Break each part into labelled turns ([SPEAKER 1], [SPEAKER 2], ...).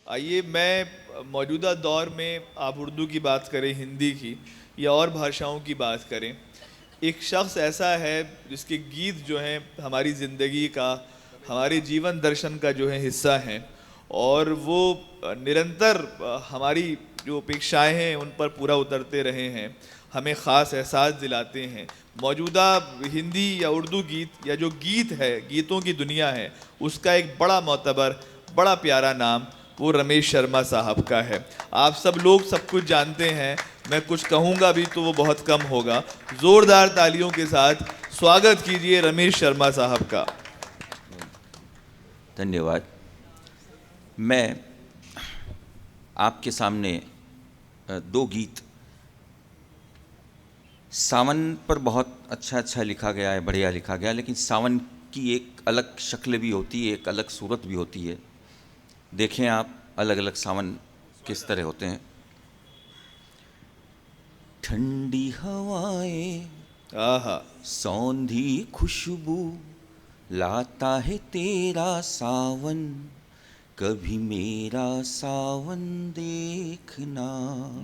[SPEAKER 1] आइए मैं मौजूदा दौर में आप उर्दू की बात करें, हिंदी की या और भाषाओं की बात करें, एक शख्स ऐसा है जिसके गीत जो हैं हमारी ज़िंदगी का, हमारे जीवन दर्शन का जो है हिस्सा हैं, और वो निरंतर हमारी जो अपेक्षाएं हैं उन पर पूरा उतरते रहे हैं, हमें ख़ास एहसास दिलाते हैं। मौजूदा हिंदी या उर्दू गीत या जो गीत है, गीतों की दुनिया है, उसका एक बड़ा मोतबर, बड़ा प्यारा नाम वो रमेश शर्मा साहब का है। आप सब लोग सब कुछ जानते हैं, मैं कुछ कहूँगा भी तो वो बहुत कम होगा। ज़ोरदार तालियों के साथ स्वागत कीजिए रमेश शर्मा साहब का।
[SPEAKER 2] धन्यवाद। मैं आपके सामने दो गीत, सावन पर बहुत अच्छा लिखा गया है, बढ़िया लिखा गया है, लेकिन सावन की एक अलग शक्ल भी होती है, एक अलग सूरत भी होती है। देखें आप, अलग अलग सावन किस तरह होते हैं। ठंडी हवाएं,
[SPEAKER 1] आहा,
[SPEAKER 2] सौंधी खुशबू, लाता है तेरा सावन, कभी मेरा सावन देखना।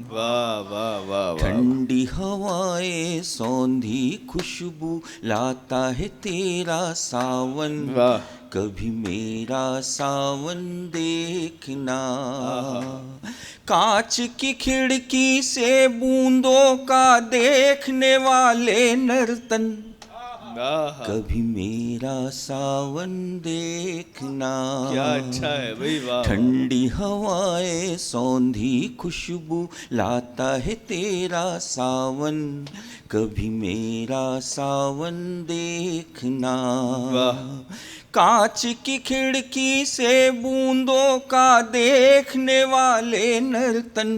[SPEAKER 1] वाह वाह वाह वाह।
[SPEAKER 2] ठंडी हवाएं, सौंधी खुशबू, लाता है तेरा सावन,
[SPEAKER 1] वाह।
[SPEAKER 2] कभी मेरा सावन देखना।
[SPEAKER 1] आहा।
[SPEAKER 2] कांच की खिड़की से बूंदों का देखने वाले नर्तन,
[SPEAKER 1] आहा,
[SPEAKER 2] कभी मेरा सावन देखना।
[SPEAKER 1] क्या अच्छा है भाई, वाह वाह।
[SPEAKER 2] ठंडी हवाएं, सौंधी खुशबू, लाता है तेरा सावन, कभी मेरा सावन देखना।
[SPEAKER 1] वाह।
[SPEAKER 2] कांच की खिड़की से बूंदों का देखने वाले नर्तन,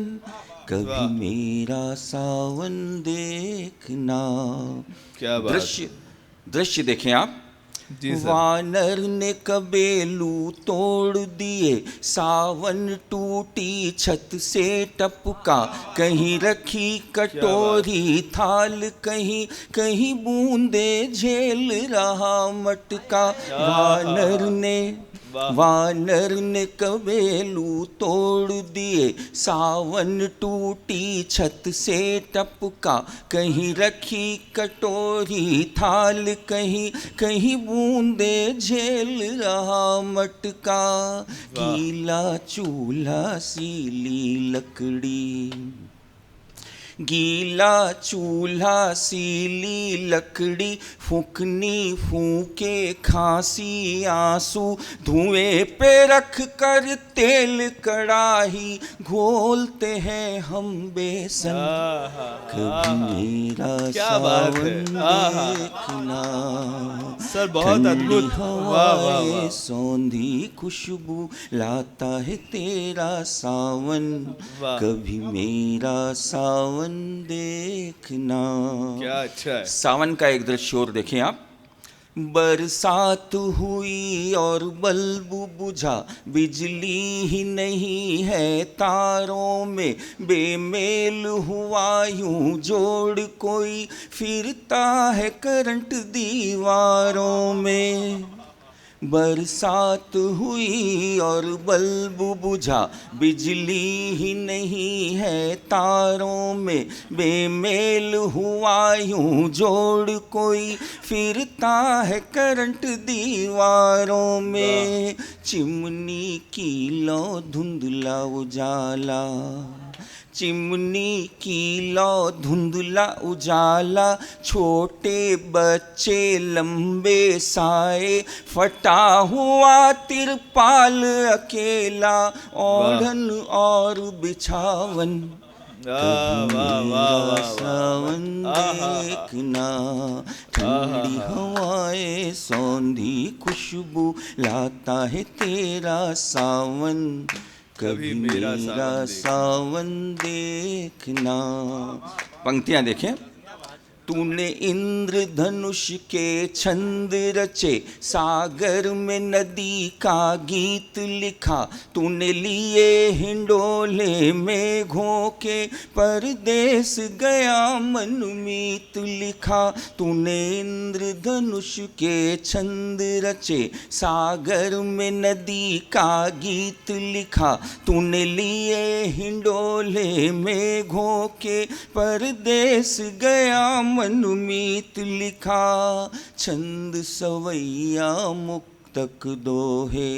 [SPEAKER 2] कभी
[SPEAKER 1] वाह।
[SPEAKER 2] मेरा सावन देखना।
[SPEAKER 1] क्या बात।
[SPEAKER 2] दृश्य देखें आप।
[SPEAKER 1] जी सर।
[SPEAKER 2] वानर ने कबेलू तोड़ दिए, सावन टूटी छत से टपका, कहीं रखी कटोरी थाल, कहीं कहीं बूंदे झेल रहा मटका। वानर ने कबेलू तोड़ दिए, सावन टूटी छत से टपका, कहीं रखी कटोरी थाल, कहीं कहीं बूंदे झेल रहा मटका। गीला चूल्हा सीली लकड़ी, गीला चूल्हा सीली लकड़ी, फूकनी फूके खांसी आंसू, धुएं पे रख कर तेल कड़ाही, घोलते हैं हम बेसन, कभी मेरा
[SPEAKER 1] क्या बात है।
[SPEAKER 2] सावन
[SPEAKER 1] आहा।
[SPEAKER 2] देखना।
[SPEAKER 1] सर बहुत अद्भुत, वाह वाह
[SPEAKER 2] हवाएं,
[SPEAKER 1] वाह।
[SPEAKER 2] सौंधी खुशबू, लाता है तेरा सावन,
[SPEAKER 1] वाह।
[SPEAKER 2] कभी मेरा सावन देखना।
[SPEAKER 1] क्या अच्छा है।
[SPEAKER 2] सावन का एक दृश्य और देखें आप। बरसात हुई और बल्ब बुझा, बिजली ही नहीं है तारों में, बेमेल हुआ यूं जोड़ कोई, फिरता है करंट दीवारों में। बरसात हुई और बल्ब बुझा, बिजली ही नहीं है तारों में, बेमेल हुआ यूं जोड़ कोई, फिरता है करंट दीवारों में। चिमनी की लो धुंधला उजाला, चिमनी की लो धुंधला उजाला, छोटे बच्चे लंबे साए, फटा हुआ तिरपाल अकेला, ओढ़न और बिछावन, कभी मेरा सावन देखना। ठंडी हवाएं, सौंधी खुशबू, लाता है तेरा सावन, कभी मेरा सावन देखना। पंक्तियां देखें। तूने इंद्रधनुष के छंद रचे, सागर में नदी का गीत लिखा। तूने लिए हिंडोले मेघों के, परदेस गया मनमीत लिखा। तूने इंद्रधनुष के छंद रचे, सागर में नदी का गीत लिखा। तूने लिए हिंडोले मेघों के, परदेस गया मनमीत लिखा। छंद सवैया मुक्तक दोहे,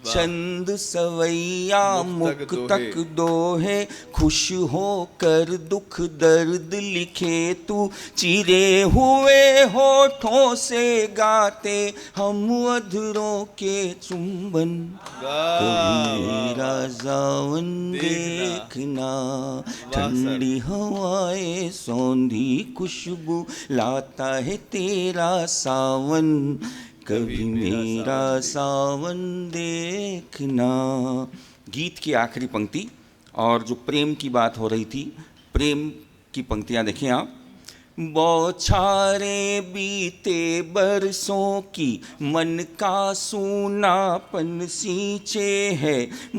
[SPEAKER 2] छंद सवैया मुक्तक दोहे। खुश होकर दुख दर्द लिखे तू, चिरे हुए होठों से गाते हम अधरों के चुंबन। कभी मेरा सावन देखना, ठंडी हवाएं सौंधी खुशबू लाता है तेरा सावन। कभी मेरा सावन देखना। गीत की आखिरी पंक्ति और जो प्रेम की बात हो रही थी, प्रेम की पंक्तियां देखें आप। बौछारें बीते बरसों की, मन का सूनापन सींचे है।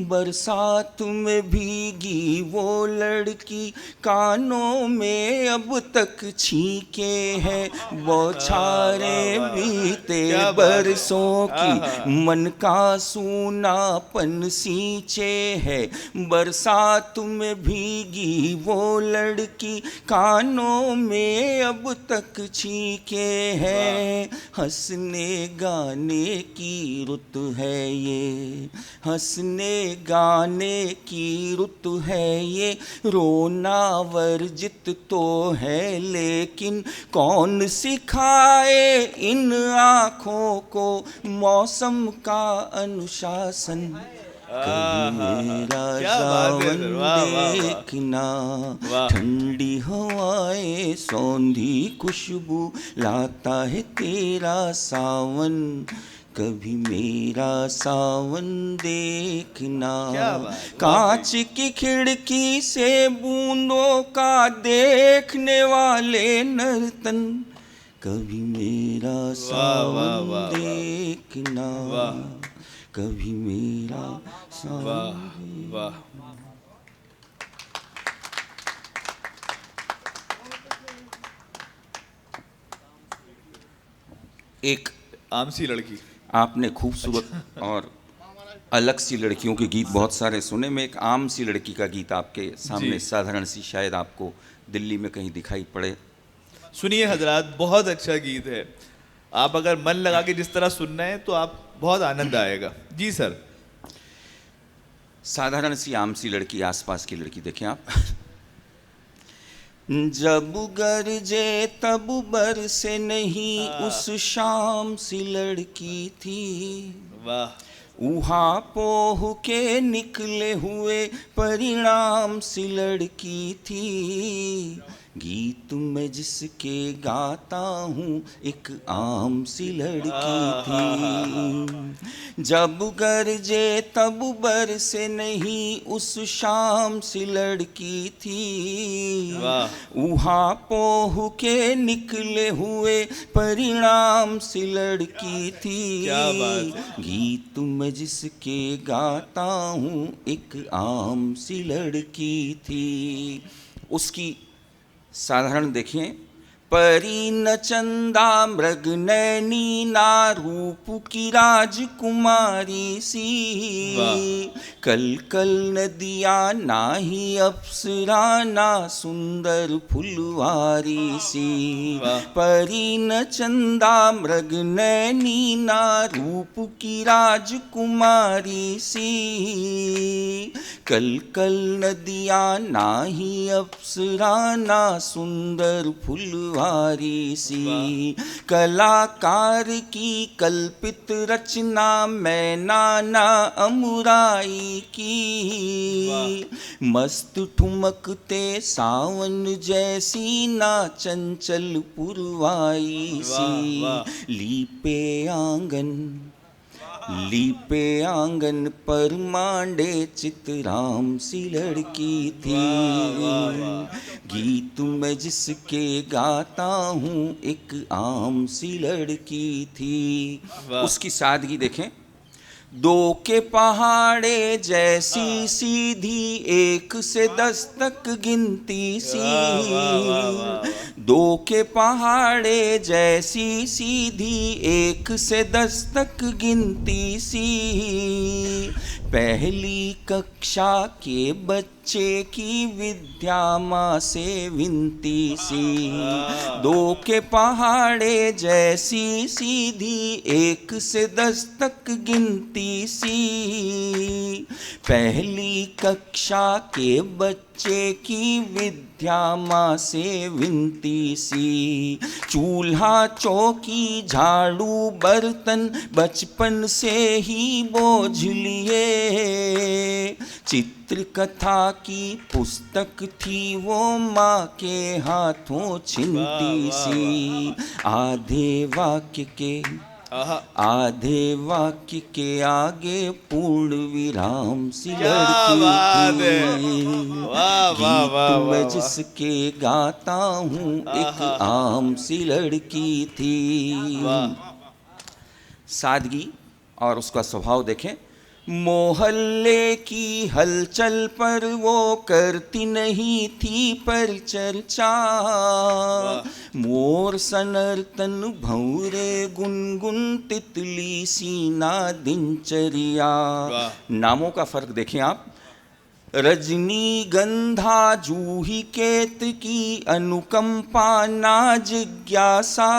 [SPEAKER 2] बरसात में भीगी वो लड़की, कानों में अब तक छींके है। बौछारें बीते बरसों की, मन का सूनापन सींचे है। बरसात में भीगी वो लड़की, कानों में अब तक छींके है। हंसने गाने की रुत है ये, हंसने गाने की रुत है ये। रोना वर्जित तो है, लेकिन कौन सिखाए इन आँखों को मौसम का अनुशासन। कभी मेरा सावन देखना, ठंडी हवाएं सौंधी खुशबू लाता है तेरा सावन। कभी मेरा सावन देखना। कांच की खिड़की से बूंदों का देखने वाले नर्तन, कभी मेरा सावन देखना। कभी मेरा सावन।
[SPEAKER 1] वाह।
[SPEAKER 2] एक
[SPEAKER 1] आम सी लड़की।
[SPEAKER 2] आपने खूबसूरत और अलग सी लड़कियों के गीत बहुत सारे सुने। मैं एक आम सी लड़की का गीत आपके सामने, साधारण सी, शायद आपको दिल्ली में कहीं दिखाई पड़े।
[SPEAKER 1] सुनिए हजरात, बहुत अच्छा गीत है। आप अगर मन लगा के जिस तरह सुनना है तो आप बहुत आनंद आएगा। जी सर।
[SPEAKER 2] साधारण सी आम सी लड़की, आसपास की लड़की देखें आप। जब गरजे तब बरसे नहीं, उस शाम सी लड़की थी।
[SPEAKER 1] वाह।
[SPEAKER 2] ऊहा पोह के निकले हुए परिणाम सी लड़की थी। गीत में जिसके गाता हूँ एक आम सी लड़की थी। जब गरजे तब बरसे नहीं, उस शाम सी लड़की थी। ऊहा पोह के निकले हुए परिणाम सी लड़की थी। गीत में जिसके गाता हूँ एक आम सी लड़की थी। उसकी साधारण देखें। परी न चंदा मृग नैनी ना, रूप की राजकुमारी सी। कल कल नदिया ना ही अप्सरा ना, सुंदर फुलवारी सी। परी न चंदा मृग नैनी ना, रूप की राजकुमारी सी। कल कल नदिया ना ही अप्सरा ना, सुंदर फुलवारी सी। कलाकार की कल्पित रचना मैं नाना अमुराई की। मस्त ठुमकते सावन जैसी ना, चंचल पुरवाई सी। लीपे आंगन लीपे आंगन पर मांडे चितराम सी लड़की थी। गीत मैं जिसके गाता हूँ एक आम सी लड़की थी।
[SPEAKER 1] वाह।
[SPEAKER 2] उसकी सादगी देखें। दो के पहाड़े जैसी सीधी, एक से 10 तक गिनती सी।
[SPEAKER 1] वाह वाह वाह वाह वाह।
[SPEAKER 2] दो के पहाड़े जैसी सीधी, एक से 10 तक गिनती सी। पहली कक्षा के बच्चे की विद्या माँ से विनती सी। दो के पहाड़े जैसी सीधी, एक से 10 तक गिनती सी। पहली कक्षा के बच्चे की विद्या माँ से विनती सी। चूल्हा चौकी झाड़ू बर्तन बचपन से ही बोझ लिए। चित्रकथा की पुस्तक थी वो माँ के हाथों छिनती सी। आधे वाक्य के आधे वाक्य के आगे पूर्ण विराम सी लड़की थी। गीत मैं जिसके गाता हूँ एक आम सी लड़की थी। सादगी और उसका स्वभाव देखें। मोहल्ले की हलचल पर वो करती नहीं थी पर चर्चा। मोर सनर्तन भौरे गुनगुन तितली सीना दिनचर्या। नामों का फर्क देखें आप। रजनी गंधा जूही केतकी अनुकंपा ना जिज्ञासा।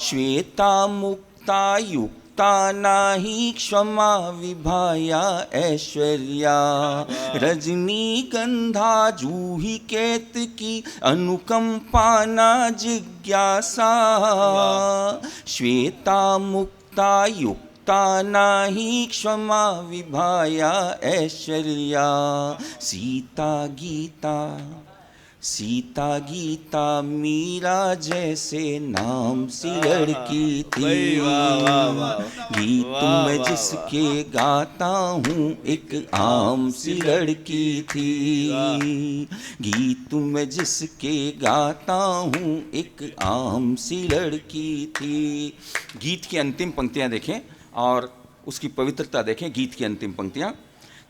[SPEAKER 2] श्वेता मुक्ता युक्ता नाही क्षमा विभाया ऐश्वर्या। रजनी गंधा जूही केतकी अनुकंपा ना जिज्ञासा। श्वेता मुक्ता युक्ता नाही क्षमा विभाया ऐश्वर्या। सीता गीता मीरा जैसे नाम सी लड़की थी। गीत मैं जिसके गाता हूँ एक आम सी लड़की थी। गीत मैं जिसके गाता हूँ एक आम सी लड़की थी। गीत की अंतिम पंक्तियाँ देखें और उसकी पवित्रता देखें। गीत की अंतिम पंक्तियाँ।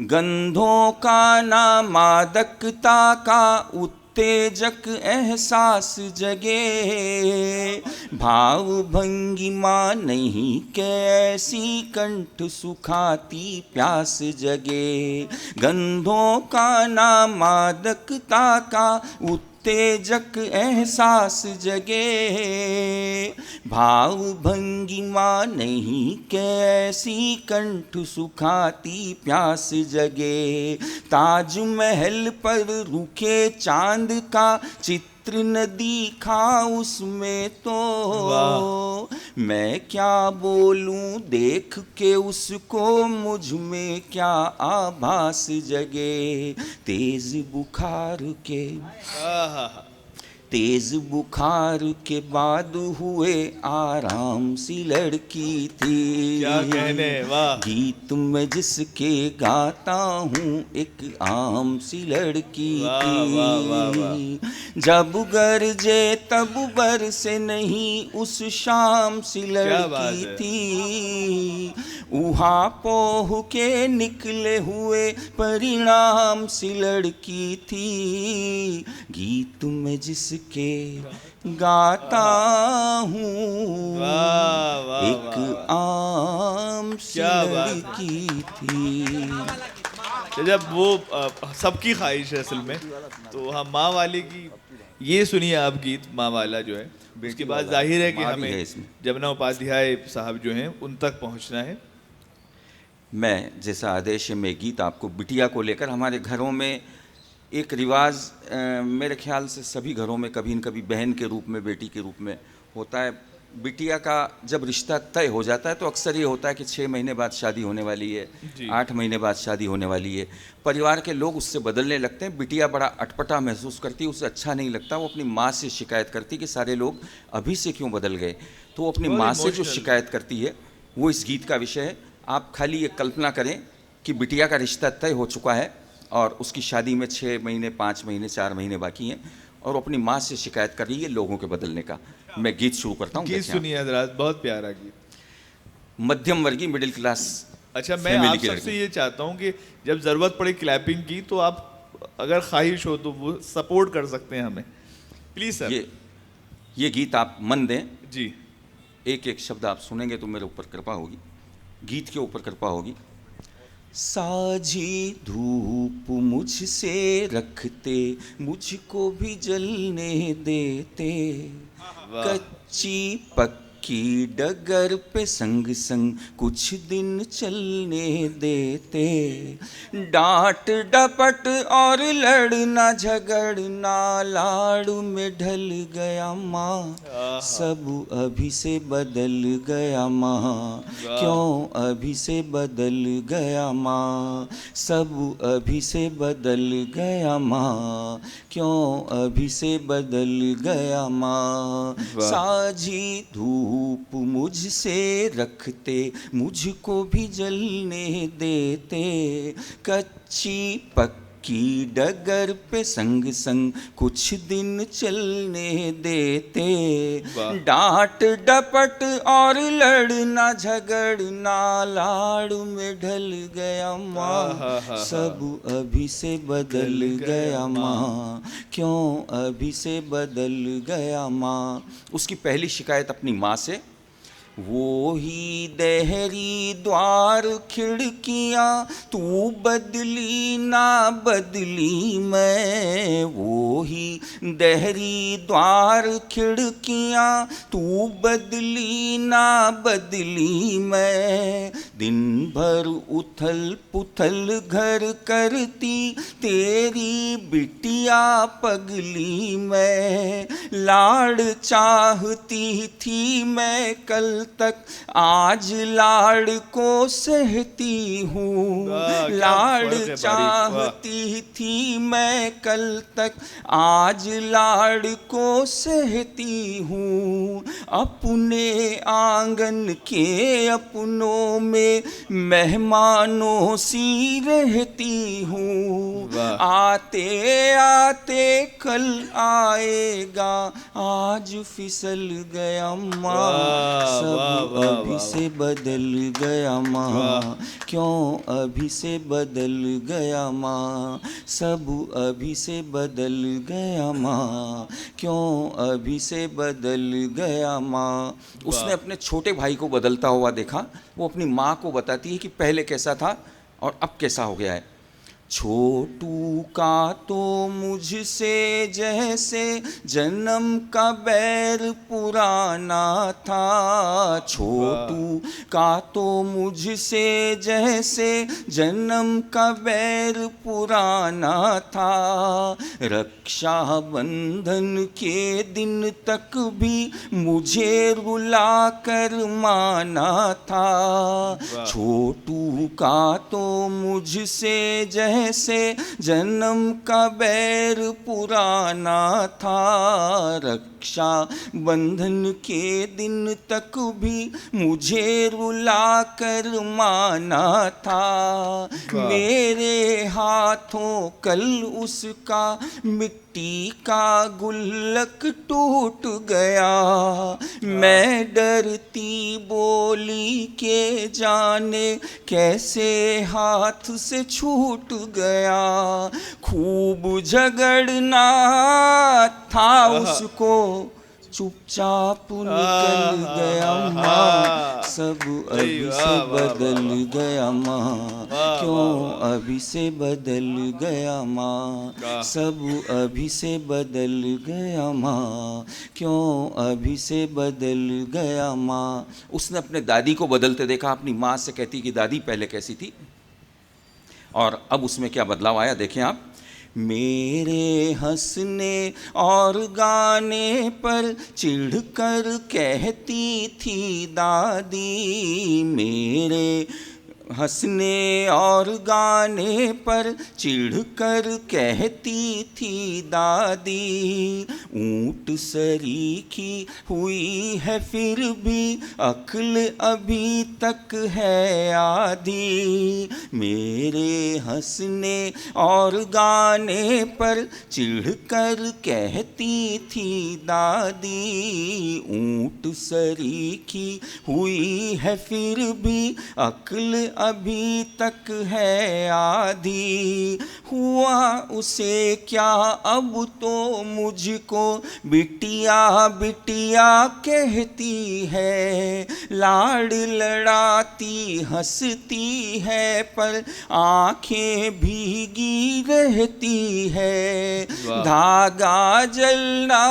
[SPEAKER 2] गंधों का ना मादकता का उत्तेजक एहसास जगे। भाव भंगिमा नहीं कैसी कंठ सुखाती प्यास जगे। गंधों का ना मादकता का उत्तेजक एहसास जगे। भाव भंगिमा नहीं कैसी कंठ सुखाती प्यास जगे। ताजमहल पर रुखे चांद का चित्र न दिखा उसमें तो। मैं क्या बोलूं देख के उसको, मुझ में क्या आभास जगे। तेज बुखार के बाद हुए आराम सी लड़की थी।
[SPEAKER 1] क्या कहने, वाह।
[SPEAKER 2] गीत मैं जिसके गाता हूँ एक आम सी लड़की थी। जब गरजे तब बरसे नहीं उस शाम सी लड़की थी। उहाँ पोह के निकले हुए परिणाम सी लड़की थी। गीत मैं जिसके गाता हूँ एक आम सी लड़की थी।
[SPEAKER 1] जब वो सबकी ख्वाहिश है असल में, तो हम माँ वाले की ये सुनिए आप गीत माँ वाला जो है। इसके बाद जाहिर है कि हमें जमुना उपाध्याय साहब जो हैं उन तक पहुँचना है।
[SPEAKER 2] मैं जैसा आदेश है मैं गीत आपको बिटिया को लेकर, हमारे घरों में एक रिवाज मेरे ख्याल से सभी घरों में कभी न कभी बहन के रूप में, बेटी के रूप में होता है। बिटिया का जब रिश्ता तय हो जाता है तो अक्सर ये होता है कि 6 महीने बाद शादी होने वाली है, 8 महीने बाद शादी होने वाली है। परिवार के लोग उससे बदलने लगते हैं। बिटिया बड़ा अटपटा महसूस करती है, उसे अच्छा नहीं लगता। वो अपनी माँ से शिकायत करती कि सारे लोग अभी से क्यों बदल गए। तो वो अपनी माँ से जो शिकायत करती है वो इस गीत का विषय है। आप खाली ये कल्पना करें कि बिटिया का रिश्ता तय हो चुका है और उसकी शादी में 6 महीने, 5 महीने, 4 महीने बाकी हैं और अपनी माँ से शिकायत कर रही है लोगों के बदलने का। मैं गीत शुरू करता हूँ।
[SPEAKER 1] गीत सुनिए हजरात, बहुत प्यारा गीत।
[SPEAKER 2] मध्यम वर्गीय मिडिल क्लास।
[SPEAKER 1] अच्छा, मैं आप सबसे ये चाहता हूँ कि जब ज़रूरत पड़े क्लैपिंग की तो आप अगर ख्वाहिश हो तो वो सपोर्ट कर सकते हैं हमें, प्लीज़ सर।
[SPEAKER 2] ये गीत आप मन दें
[SPEAKER 1] जी।
[SPEAKER 2] एक एक शब्द आप सुनेंगे तो मेरे ऊपर कृपा होगी, गीत के ऊपर कृपा होगी। साझी धूप मुझसे रखते, मुझको भी जलने देते, कच्ची पक्की डगर पे संग संग कुछ दिन चलने देते, डांट डपट और लड़ना झगड़ना लाड़ में ढल गया माँ, सब अभी से बदल गया माँ, क्यों अभी से बदल गया माँ, सब अभी से बदल गया माँ, क्यों अभी से बदल गया माँ। साझी धूप मुझसे रखते, मुझको भी जलने देते, कच्ची पक्की डगर पे संग संग कुछ दिन चलने देते, डांट डपट और लड़ना झगड़ना लाड़ में ढल गया माँ, सब अभी से बदल गया माँ, क्यों अभी से बदल गया माँ। उसकी पहली शिकायत अपनी माँ से, वो ही देहरी द्वार खिड़कियाँ तू बदली ना बदली मैं, वो ही देहरी द्वार खिड़कियाँ तू बदली ना बदली मैं, दिन भर उथल पुथल घर करती तेरी बिटिया पगली मैं, लाड़ चाहती थी मैं कल तक आज लाड़ को सहती हूँ, लाड़ चाहती थी मैं कल तक आज लाड़ को सहती हूँ, अपने आंगन के अपनों में मेहमानों सी रहती हूँ, आते आते कल आएगा आज फिसल गया माँ, सब अभी से बदल गया माँ, क्यों अभी से बदल गया माँ, सब अभी से बदल गया माँ, क्यों अभी से बदल गया माँ। उसने अपने छोटे भाई को बदलता हुआ देखा, वो अपनी माँ को बताती है कि पहले कैसा था और अब कैसा हो गया है। छोटू का तो मुझसे जैसे जन्म का बैर पुराना था, छोटू का तो मुझसे जैसे जन्म का बैर पुराना था, रक्षा बंधन के दिन तक भी मुझे रुला कर माना था, छोटू का तो मुझसे जैसे जन्म का बैर पुराना था, रक्षा बंधन के दिन तक भी मुझे रुला कर माना था, मेरे हाथों कल उसका मिट्टी का गुल्लक टूट गया, मैं डरती बोली के जाने कैसे हाथ से छूट गया, खूब झगड़ना था उसको चुपचाप निकल गया माँ, सब अभी से बदल गया माँ, क्यों अभी से बदल गया माँ, सब अभी से बदल गया माँ, क्यों अभी से बदल गया माँ। उसने अपने दादी को बदलते देखा, अपनी माँ से कहती कि दादी पहले कैसी थी, और अब उसमें क्या बदलाव आया देखें आप। मेरे हंसने और गाने पर चिढ़कर कहती थी दादी, मेरे हंसने और गाने पर चिढ़कर कहती थी दादी, ऊंट सरीखी हुई है फिर भी अक्ल अभी तक है आधी। मेरे हंसने और गाने पर चिढ़कर कहती थी दादी, ऊंट सरीखी हुई है फिर भी अक्ल अभी तक है आधी। हुआ उसे क्या अब तो मुझको बिटिया बिटिया कहती है, लाड़ लड़ाती हंसती है पर आंखें भीगी रहती है।
[SPEAKER 1] वाह।
[SPEAKER 2] धागा जलना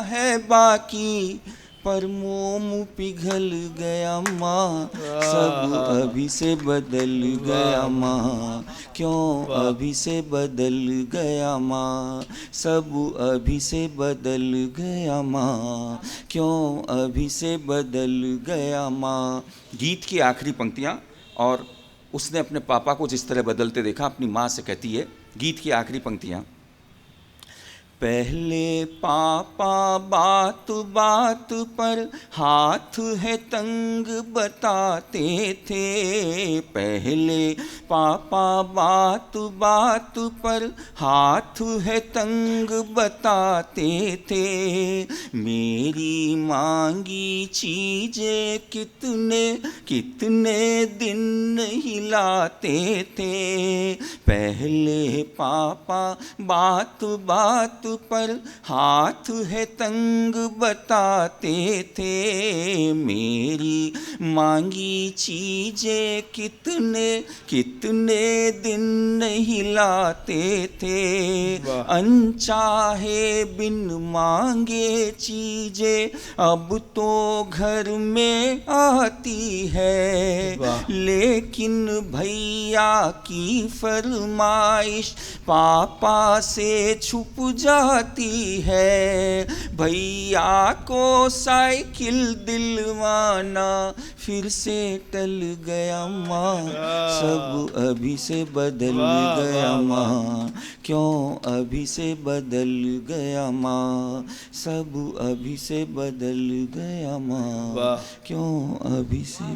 [SPEAKER 2] है बाकी पर मोम पिघल गया माँ, सब अभी से बदल गया माँ, क्यों अभी से बदल गया माँ, सब अभी से बदल गया माँ, क्यों अभी से बदल गया माँ। गीत की आखिरी पंक्तियाँ, और उसने अपने पापा को जिस तरह बदलते देखा अपनी माँ से कहती है। गीत की आखिरी पंक्तियाँ। पहले पापा बात बात पर हाथ है तंग बताते थे, पहले पापा बात बात पर हाथ है तंग बताते थे। मेरी मांगी चीजें कितने कितने दिन हिलाते थे, पहले पापा बात बात पर हाथ है तंग बताते थे। मेरी मांगी चीजें कितने कितने दिन हिलाते थे। अनचाहे बिन मांगे चीजें अब तो घर में आती है, लेकिन भैया की फरमाइश पापा से छुप जाती है। भैया को साइकिल दिलवाना फिर से टल गया माँ, सब अभी से बदल गया माँ, क्यों अभी से बदल गया माँ, सब अभी से बदल गया माँ, क्यों अभी से